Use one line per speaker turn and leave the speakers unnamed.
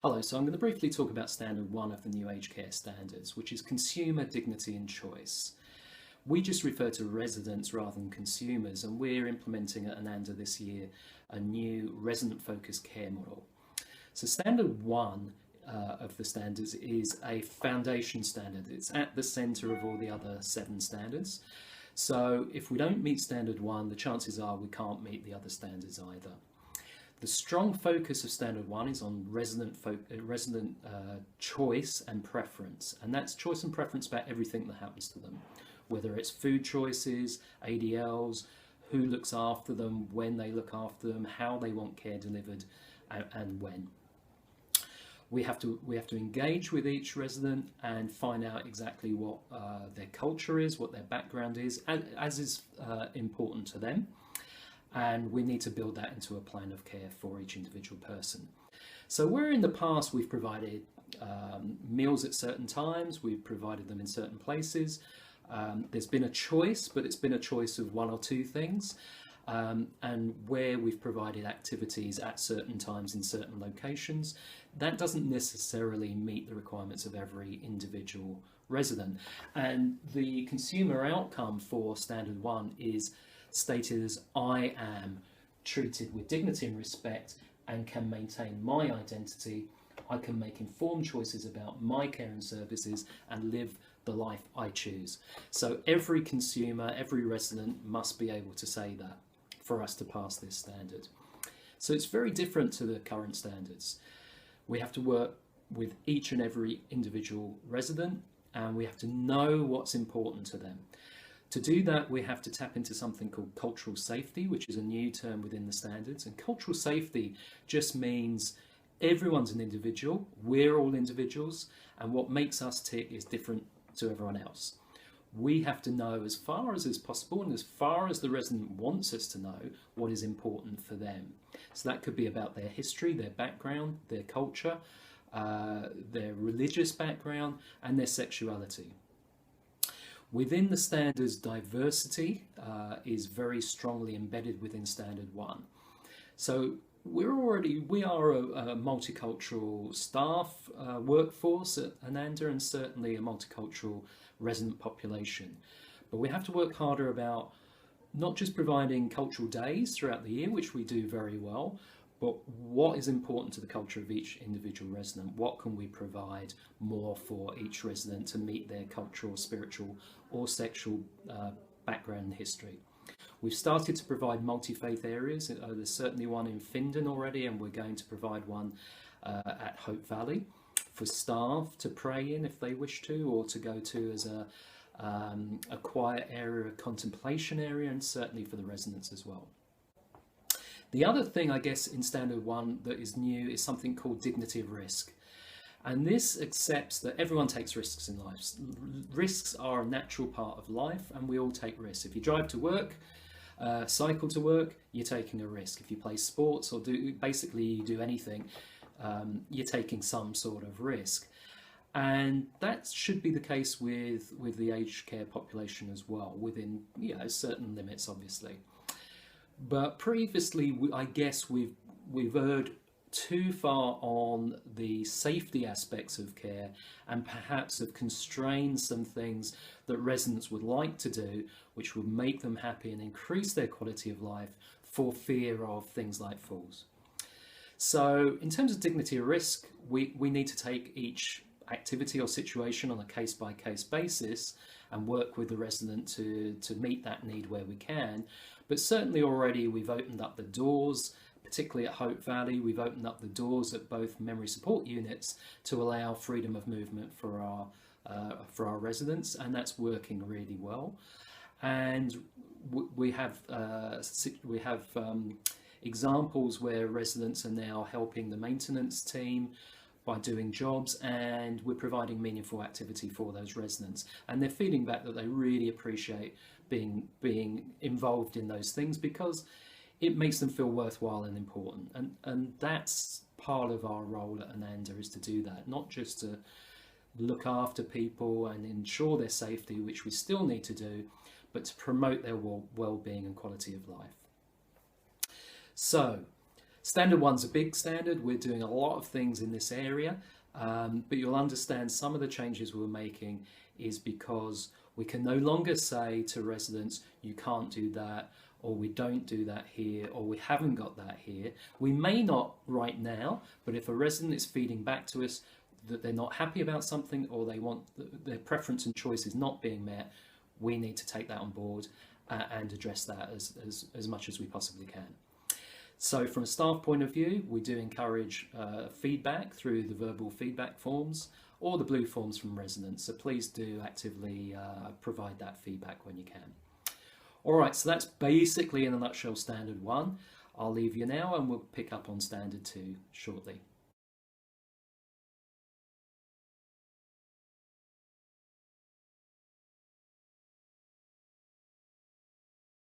Hello, so I'm going to briefly talk about Standard 1 of the New Aged Care Standards, which is Consumer Dignity and Choice. We just refer to residents rather than consumers, and we're implementing at Ananda this year a new resident-focused care model. So Standard 1 of the standards is a foundation standard. It's at the centre of all the other 7 standards. So if we don't meet Standard 1, the chances are we can't meet the other standards either. The strong focus of Standard 1 is on resident choice and preference, and that's choice and preference about everything that happens to them, whether it's food choices, ADLs, who looks after them, when they look after them, how they want care delivered, and when. We have to engage with each resident and find out exactly what their culture is, what their background is, as is important to them. And we need to build that into a plan of care for each individual person. So where in the past we've provided meals at certain times, we've provided them in certain places, there's been a choice, but it's been a choice of 1 or 2 things, and where we've provided activities at certain times in certain locations, that doesn't necessarily meet the requirements of every individual resident. And the consumer outcome for Standard 1 is stated as I am treated with dignity and respect and can maintain my identity. I can make informed choices about my care and services and live the life I choose. So every consumer, every resident must be able to say that for us to pass this standard. So it's very different to the current standards. We have to work with each and every individual resident, and we have to know what's important to them. To do that, we have to tap into something called cultural safety, which is a new term within the standards. And cultural safety just means everyone's an individual, we're all individuals, and what makes us tick is different to everyone else. We have to know as far as is possible and as far as the resident wants us to know what is important for them. So that could be about their history, their background, their culture, their religious background, and their sexuality. Within the standards, diversity is very strongly embedded within Standard 1. So we are a multicultural staff workforce at Ananda, and certainly a multicultural resident population. But we have to work harder about not just providing cultural days throughout the year, which we do very well, but what is important to the culture of each individual resident? What can we provide more for each resident to meet their cultural, spiritual or sexual background and history? We've started to provide multi-faith areas. There's certainly one in Findon already, and we're going to provide one at Hope Valley for staff to pray in if they wish to, or to go to as a quiet area, a contemplation area, and certainly for the residents as well. The other thing, I guess, in Standard 1 that is new is something called dignity of risk. And this accepts that everyone takes risks in life. Risks are a natural part of life, and we all take risks. If you drive to work, cycle to work, you're taking a risk. If you play sports or basically you do anything, you're taking some sort of risk. And that should be the case with the aged care population as well, within certain limits, obviously. But previously, I guess we've erred too far on the safety aspects of care, and perhaps have constrained some things that residents would like to do, which would make them happy and increase their quality of life, for fear of things like falls. So in terms of dignity of risk, we need to take each activity or situation on a case-by-case basis and work with the resident to meet that need where we can. But certainly already we've opened up the doors, particularly at Hope Valley. We've opened up the doors at both memory support units to allow freedom of movement for our residents, and that's working really well. And we have examples where residents are now helping the maintenance team by doing jobs, and we're providing meaningful activity for those residents, and they're feeding back that they really appreciate being involved in those things, because it makes them feel worthwhile and important, and that's part of our role at Ananda, is to do that, not just to look after people and ensure their safety, which we still need to do, but to promote their well-being and quality of life. So Standard 1's a big standard. We're doing a lot of things in this area, but you'll understand some of the changes we're making is because we can no longer say to residents, you can't do that, or we don't do that here, or we haven't got that here. We may not right now, but if a resident is feeding back to us that they're not happy about something, or they want their preference and choice is not being met, we need to take that on board and address that as much as we possibly can. So from a staff point of view, we do encourage feedback through the verbal feedback forms or the blue forms from residents. So please do actively provide that feedback when you can. All right, so that's basically in a nutshell Standard 1. I'll leave you now and we'll pick up on Standard 2 shortly.